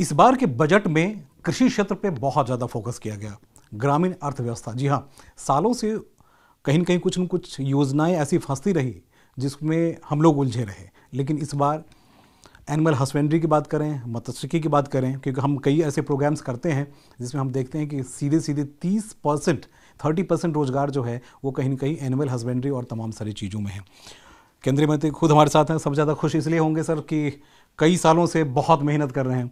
इस बार के बजट में कृषि क्षेत्र पे बहुत ज़्यादा फोकस किया गया। ग्रामीण अर्थव्यवस्था, जी हाँ, सालों से कहीं न कहीं कुछ न कुछ योजनाएं ऐसी फंसती रही जिसमें हम लोग उलझे रहे। लेकिन इस बार एनिमल हस्बेंड्री की बात करें, मत्स्यिकी की बात करें, क्योंकि हम कई ऐसे प्रोग्राम्स करते हैं जिसमें हम देखते हैं कि सीधे सीधे 30% रोजगार जो है वो कहीं न कहीं एनिमल हस्बेंड्री और तमाम सारी चीज़ों में है। केंद्रीय मंत्री खुद हमारे साथ हैं। सब ज़्यादा खुश इसलिए होंगे सर कि कई सालों से बहुत मेहनत कर रहे हैं।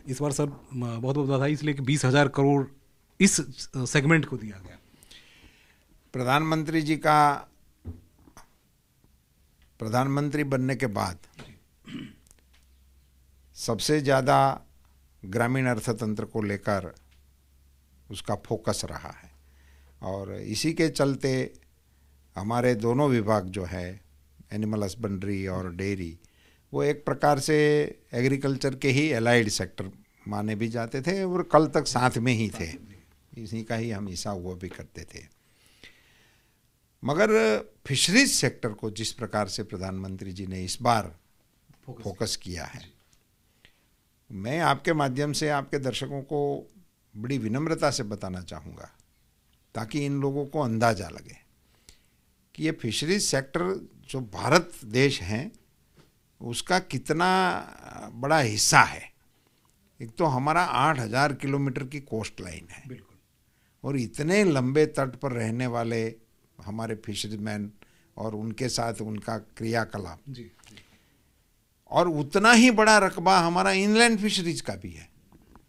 इस बार सर बहुत बहुत बधाई, इसलिए कि 20,000 करोड़ इस सेगमेंट को दिया गया। प्रधानमंत्री जी का प्रधानमंत्री बनने के बाद सबसे ज़्यादा ग्रामीण अर्थतंत्र को लेकर उसका फोकस रहा है, और इसी के चलते हमारे दोनों विभाग जो है, एनिमल हस्बेंड्री और डेयरी, वो एक प्रकार से एग्रीकल्चर के ही एलाइड सेक्टर माने भी जाते थे और कल तक साथ में ही थे, इसी का ही हम हिस्सा हुआ भी करते थे। मगर फिशरीज सेक्टर को जिस प्रकार से प्रधानमंत्री जी ने इस बार फोकस किया है, मैं आपके माध्यम से आपके दर्शकों को बड़ी विनम्रता से बताना चाहूँगा ताकि इन लोगों को अंदाज़ा लगे कि ये फिशरीज सेक्टर जो भारत देश है उसका कितना बड़ा हिस्सा है। एक तो हमारा 8,000 किलोमीटर की कोस्ट लाइन है, बिल्कुल, और इतने लंबे तट पर रहने वाले हमारे फिशरीजमैन और उनके साथ उनका क्रियाकलाप जी, और उतना ही बड़ा रकबा हमारा इनलैंड फिशरीज का भी है।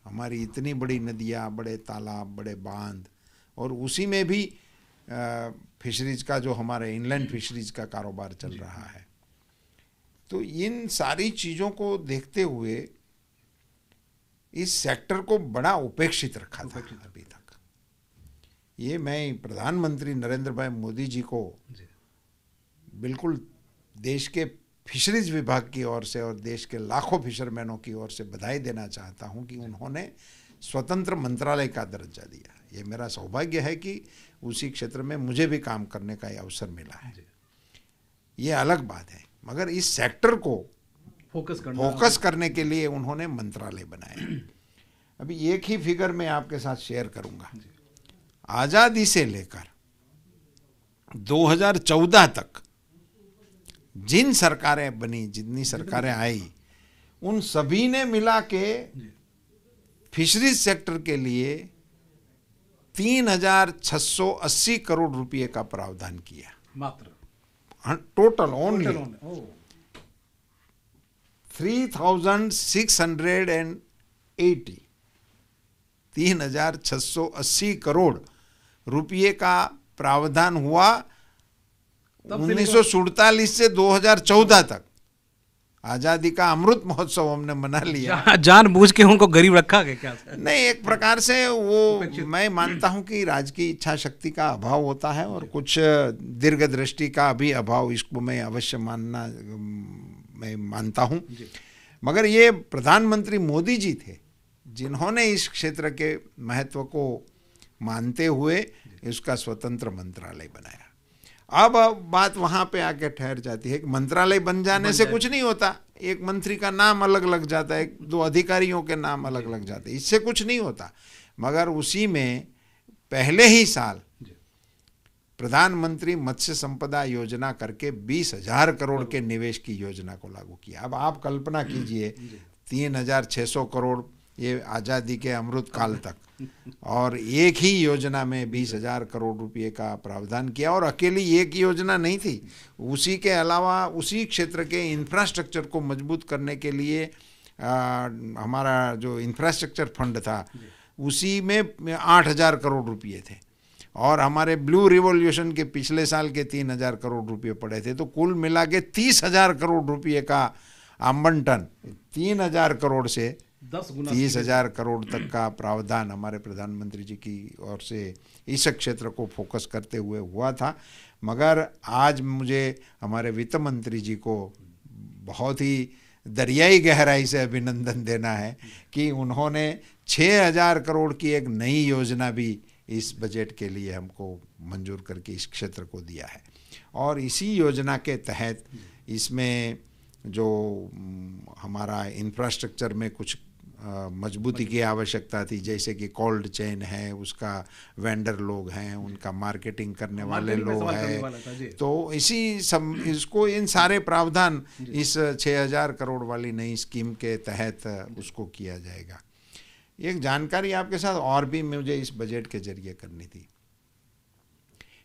हमारी इतनी बड़ी नदियाँ, बड़े तालाब, बड़े बांध, और उसी में भी फिशरीज का जो हमारे इनलैंड फिशरीज का कारोबार चल रहा है। तो इन सारी चीज़ों को देखते हुए इस सेक्टर को बड़ा उपेक्षित रखा था अभी तक। ये मैं प्रधानमंत्री नरेंद्र भाई मोदी जी को बिल्कुल देश के फिशरीज विभाग की ओर से और देश के लाखों फिशरमैनों की ओर से बधाई देना चाहता हूं कि उन्होंने स्वतंत्र मंत्रालय का दर्जा दिया। ये मेरा सौभाग्य है कि उसी क्षेत्र में मुझे भी काम करने का अवसर मिला है, ये अलग बात है। मगर इस सेक्टर को फोकस करने के लिए उन्होंने मंत्रालय बनाया। अभी एक ही फिगर मैं आपके साथ शेयर करूंगा। आज़ादी से लेकर 2014 तक जिन सरकारें बनी, जितनी सरकारें आई, उन सभी ने मिला के फिशरीज सेक्टर के लिए 3,680 करोड़ रुपए का प्रावधान किया, मात्र टोटल ओनली 3,680 करोड़ रुपये का प्रावधान हुआ 1947 से 2014 तक। आजादी का अमृत महोत्सव हमने मना लिया। जानबूझ के उनको गरीब रखा गया क्या? नहीं, एक प्रकार से वो मैं मानता हूं कि राजकीय इच्छा शक्ति का अभाव होता है और कुछ दीर्घ दृष्टि का भी अभाव, इसको मैं अवश्य मैं मानता हूं। मगर ये प्रधानमंत्री मोदी जी थे जिन्होंने इस क्षेत्र के महत्व को मानते हुए इसका स्वतंत्र मंत्रालय बनाया। अब बात वहाँ पे आके ठहर जाती है कि मंत्रालय बन जाने से कुछ नहीं होता। एक मंत्री का नाम अलग लग जाता है, दो अधिकारियों के नाम अलग लग जाते हैं, इससे कुछ नहीं होता। मगर उसी में पहले ही साल प्रधानमंत्री मत्स्य संपदा योजना करके 20,000 करोड़ के निवेश की योजना को लागू किया। अब आप कल्पना कीजिए 3,600 करोड़ ये आज़ादी के अमृत काल तक, और एक ही योजना में 20,000 करोड़ रुपए का प्रावधान किया। और अकेली एक योजना नहीं थी, उसी के अलावा उसी क्षेत्र के इंफ्रास्ट्रक्चर को मजबूत करने के लिए हमारा जो इंफ्रास्ट्रक्चर फंड था उसी में 8,000 करोड़ रुपए थे, और हमारे ब्लू रिवॉल्यूशन के पिछले साल के 3,000 करोड़ रुपए पड़े थे। तो कुल मिला के 30,000 करोड़ रुपए का आवंटन 3,000 करोड़ से 30,000 करोड़ तक का प्रावधान हमारे प्रधानमंत्री जी की ओर से इस क्षेत्र को फोकस करते हुए हुआ था। मगर आज मुझे हमारे वित्त मंत्री जी को बहुत ही दरियाई गहराई से अभिनंदन देना है कि उन्होंने 6,000 करोड़ की एक नई योजना भी इस बजट के लिए हमको मंजूर करके इस क्षेत्र को दिया है। और इसी योजना के तहत इसमें जो हमारा इंफ्रास्ट्रक्चर में कुछ मजबूती की आवश्यकता थी, जैसे कि कोल्ड चेन है, उसका वेंडर लोग हैं, उनका मार्केटिंग करने वाले लोग हैं। तो इसको इन सारे प्रावधान इस 6,000 करोड़ वाली नई स्कीम के तहत उसको किया जाएगा। एक जानकारी आपके साथ और भी मुझे इस बजट के जरिए करनी थी।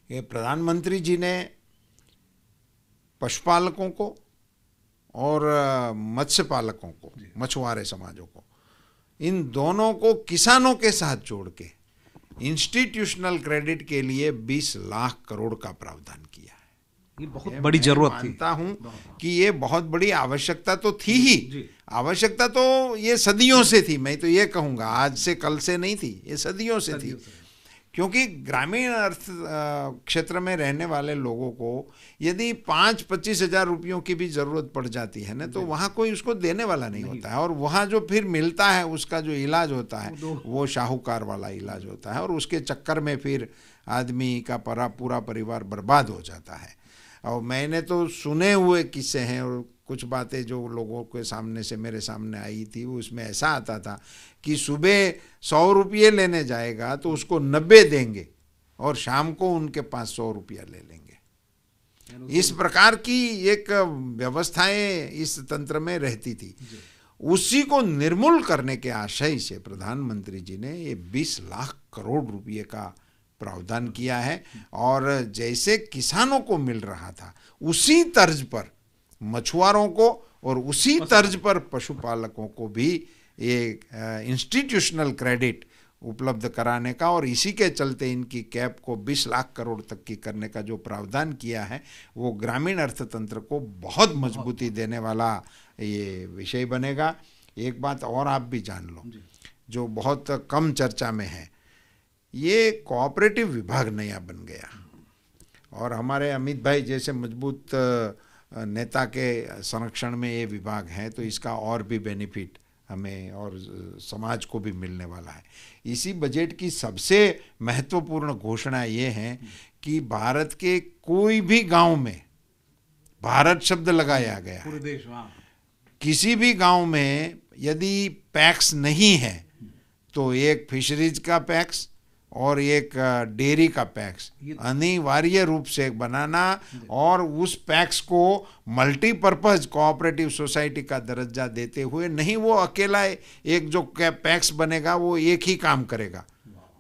ये प्रधानमंत्री जी ने पशुपालकों को और मत्स्य पालकों को, मछुआरे समाजों को, इन दोनों को किसानों के साथ जोड़ के इंस्टीट्यूशनल क्रेडिट के लिए 20 लाख करोड़ का प्रावधान किया है। ये बहुत बड़ी जरूरत थी। मानता हूं कि ये बहुत बड़ी आवश्यकता तो थी ही, आवश्यकता तो ये सदियों से थी। मैं तो ये कहूंगा आज से कल से नहीं थी, ये सदियों से थी। क्योंकि ग्रामीण अर्थ क्षेत्र में रहने वाले लोगों को यदि 5-25 हज़ार रुपयों की भी ज़रूरत पड़ जाती है ना, तो वहाँ कोई उसको देने वाला नहीं होता है, और वहाँ जो फिर मिलता है उसका जो इलाज होता है वो शाहूकार वाला इलाज होता है, और उसके चक्कर में फिर आदमी का पूरा परिवार बर्बाद हो जाता है। और मैंने तो सुने हुए किस्से हैं, और कुछ बातें जो लोगों के सामने से मेरे सामने आई थी, वो उसमें ऐसा आता था कि सुबह 100 रुपये लेने जाएगा तो उसको 90 देंगे और शाम को उनके पास 100 रुपया ले लेंगे। इस प्रकार की एक व्यवस्थाएं इस तंत्र में रहती थी। उसी को निर्मूल करने के आशय से प्रधानमंत्री जी ने ये 20 लाख करोड़ रुपये का प्रावधान किया है, और जैसे किसानों को मिल रहा था उसी तर्ज पर मछुआरों को और उसी तर्ज पर पशुपालकों को भी ये इंस्टीट्यूशनल क्रेडिट उपलब्ध कराने का, और इसी के चलते इनकी कैप को 20 लाख करोड़ तक की करने का जो प्रावधान किया है वो ग्रामीण अर्थतंत्र को बहुत मजबूती देने वाला ये विषय बनेगा। एक बात और आप भी जान लो जो बहुत कम चर्चा में है, ये कोऑपरेटिव विभाग नया बन गया, और हमारे अमित भाई जैसे मजबूत नेता के संरक्षण में ये विभाग है, तो इसका और भी बेनिफिट हमें और समाज को भी मिलने वाला है। इसी बजट की सबसे महत्वपूर्ण घोषणा ये है कि भारत के कोई भी गांव में भारत शब्द लगाया गया है। पूरे देश, किसी भी गांव में यदि पैक्स नहीं है तो एक फिशरीज का पैक्स और एक डेयरी का पैक्स अनिवार्य रूप से बनाना, और उस पैक्स को मल्टीपर्पज़ कोऑपरेटिव सोसाइटी का दर्जा देते हुए, नहीं वो अकेला एक जो पैक्स बनेगा वो एक ही काम करेगा,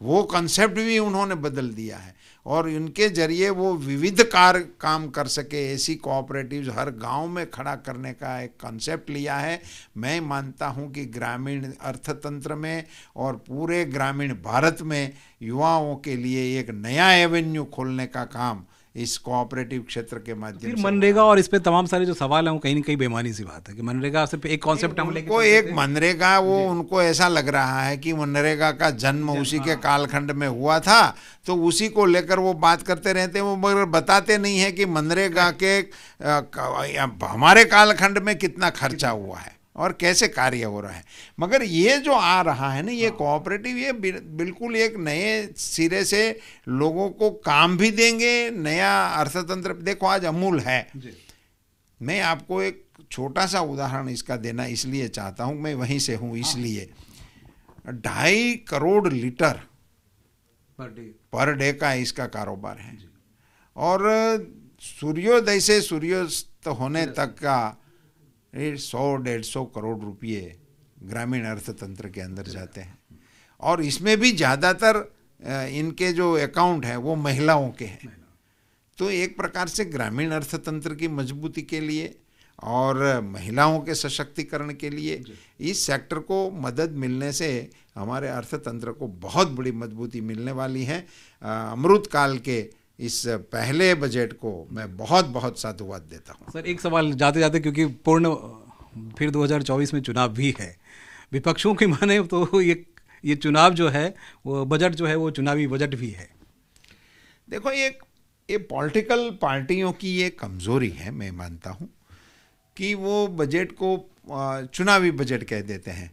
वो कंसेप्ट भी उन्होंने बदल दिया है, और इनके जरिए वो विविध काम कर सके ऐसी कोऑपरेटिव्स हर गांव में खड़ा करने का एक कंसेप्ट लिया है। मैं मानता हूं कि ग्रामीण अर्थतंत्र में और पूरे ग्रामीण भारत में युवाओं के लिए एक नया एवेन्यू खोलने का काम इस कोऑपरेटिव क्षेत्र के माध्यम से। मनरेगा और इस पे तमाम सारे जो सवाल हैं वो कहीं ना कहीं बेमानी सी बात है कि मनरेगा सिर्फ एक कॉन्सेप्ट हम लेके, उनको एक मनरेगा, वो उनको ऐसा लग रहा है कि मनरेगा का जन्म उसी के कालखंड में हुआ था, तो उसी को लेकर वो बात करते रहते हैं। वो मगर बताते नहीं है कि मनरेगा के हमारे कालखंड में कितना खर्चा हुआ है और कैसे कार्य हो रहा है। मगर ये जो आ रहा है ना, ये कोऑपरेटिव, ये बिल्कुल एक नए सिरे से लोगों को काम भी देंगे, नया अर्थतंत्र। देखो आज अमूल है, मैं आपको एक छोटा सा उदाहरण इसका देना इसलिए चाहता हूँ, मैं वहीं से हूँ इसलिए। 2.5 करोड़ लीटर पर डे का इसका कारोबार है, और सूर्योदय से सूर्यास्त होने तक का 100-150 करोड़ रुपये ग्रामीण अर्थतंत्र के अंदर जाते हैं, और इसमें भी ज़्यादातर इनके जो अकाउंट हैं वो महिलाओं के हैं। तो एक प्रकार से ग्रामीण अर्थतंत्र की मजबूती के लिए और महिलाओं के सशक्तिकरण के लिए इस सेक्टर को मदद मिलने से हमारे अर्थतंत्र को बहुत बड़ी मजबूती मिलने वाली है। अमृत काल के इस पहले बजट को मैं बहुत बहुत साधुवाद देता हूं। सर एक सवाल जाते जाते, क्योंकि पूर्ण फिर 2024 में चुनाव भी है, विपक्षों की माने तो ये चुनाव जो है वो बजट जो है वो चुनावी बजट भी है। देखो ये पॉलिटिकल पार्टियों की ये कमज़ोरी है, मैं मानता हूं कि वो बजट को चुनावी बजट कह देते हैं।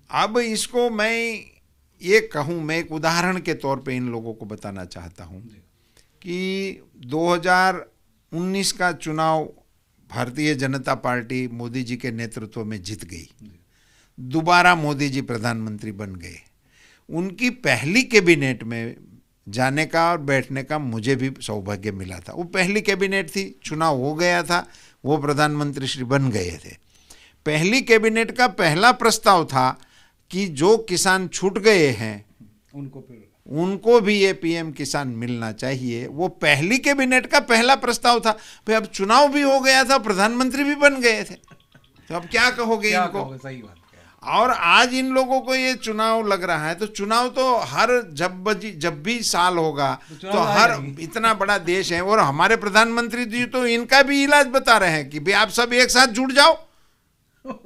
अब इसको मैं ये कहूँ, मैं एक उदाहरण के तौर पे इन लोगों को बताना चाहता हूँ कि 2019 का चुनाव भारतीय जनता पार्टी मोदी जी के नेतृत्व में जीत गई। दोबारा मोदी जी प्रधानमंत्री बन गए। उनकी पहली कैबिनेट में जाने का और बैठने का मुझे भी सौभाग्य मिला था। वो पहली कैबिनेट थी, चुनाव हो गया था, वो प्रधानमंत्री श्री बन गए थे। पहली कैबिनेट का पहला प्रस्ताव था कि जो किसान छूट गए हैं उनको भी ये पीएम किसान मिलना चाहिए। वो पहली कैबिनेट का पहला प्रस्ताव था। भाई अब चुनाव भी हो गया था, प्रधानमंत्री भी बन गए थे, तो अब क्या कहोगे इनको? सही बात। और आज इन लोगों को ये चुनाव लग रहा है, तो चुनाव तो हर जब भी साल होगा तो हर इतना बड़ा देश है और हमारे प्रधानमंत्री जी तो इनका भी इलाज बता रहे हैं कि भाई आप सब एक साथ जुट जाओ,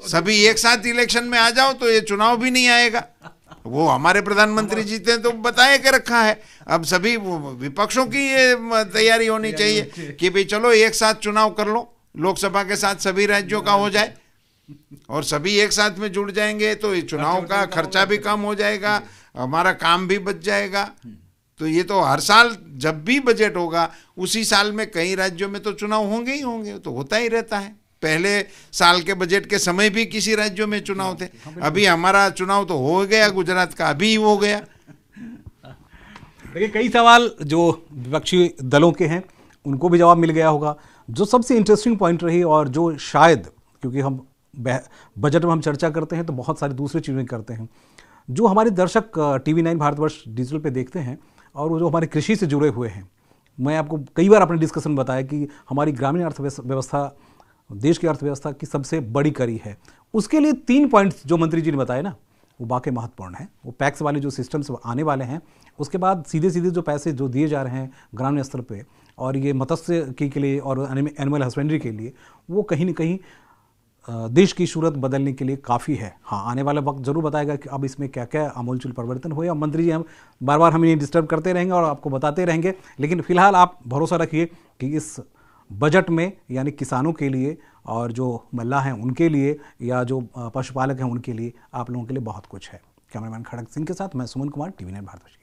सभी एक साथ इलेक्शन में आ जाओ तो ये चुनाव भी नहीं आएगा। वो हमारे प्रधानमंत्री जी ने तो बताए के रखा है। अब सभी विपक्षों की ये तैयारी होनी चाहिए कि भाई चलो एक साथ चुनाव कर लो, लोकसभा के साथ सभी राज्यों का हो जाए और सभी एक साथ में जुड़ जाएंगे तो ये चुनाव का खर्चा भी कम हो जाएगा, हमारा काम भी बच जाएगा। तो ये तो हर साल जब भी बजट होगा उसी साल में कई राज्यों में तो चुनाव होंगे ही होंगे, तो होता ही रहता है। पहले साल के बजट के समय भी किसी राज्यों में चुनाव थे। अभी हमारा चुनाव तो हो गया, गुजरात का अभी हो गया। देखिए कई सवाल जो विपक्षी दलों के हैं उनको भी जवाब मिल गया होगा। जो सबसे इंटरेस्टिंग पॉइंट रही और जो शायद, क्योंकि हम बजट में हम चर्चा करते हैं तो बहुत सारी दूसरी चीज़ें करते हैं, जो हमारे दर्शक TV9 भारतवर्ष डिजिटल पे देखते हैं और वो जो हमारे कृषि से जुड़े हुए हैं, मैं आपको कई बार अपने डिस्कशन बताया कि हमारी ग्रामीण अर्थव्यवस्था देश की अर्थव्यवस्था की सबसे बड़ी कड़ी है। उसके लिए 3 पॉइंट्स जो मंत्री जी ने बताए ना, वो वाकई महत्वपूर्ण है। वो पैक्स वाले जो सिस्टम्स आने वाले हैं, उसके बाद सीधे सीधे जो पैसे जो दिए जा रहे हैं ग्रामीण स्तर पे, और ये मत्स्य के लिए और एनिमल हस्बेंड्री के लिए, वो कहीं ना कहीं देश की सूरत बदलने के लिए काफ़ी है। हाँ, आने वाला वक्त जरूर बताएगा कि अब इसमें क्या क्या आमूलचूल परिवर्तन हुए। और मंत्री जी हम बार बार हमें डिस्टर्ब करते रहेंगे और आपको बताते रहेंगे, लेकिन फिलहाल आप भरोसा रखिए कि इस बजट में यानी किसानों के लिए और जो मल्लाह हैं उनके लिए या जो पशुपालक हैं उनके लिए, आप लोगों के लिए बहुत कुछ है। कैमरामैन खड़क सिंह के साथ मैं सुमन कुमार, TV9 भारतवर्ष।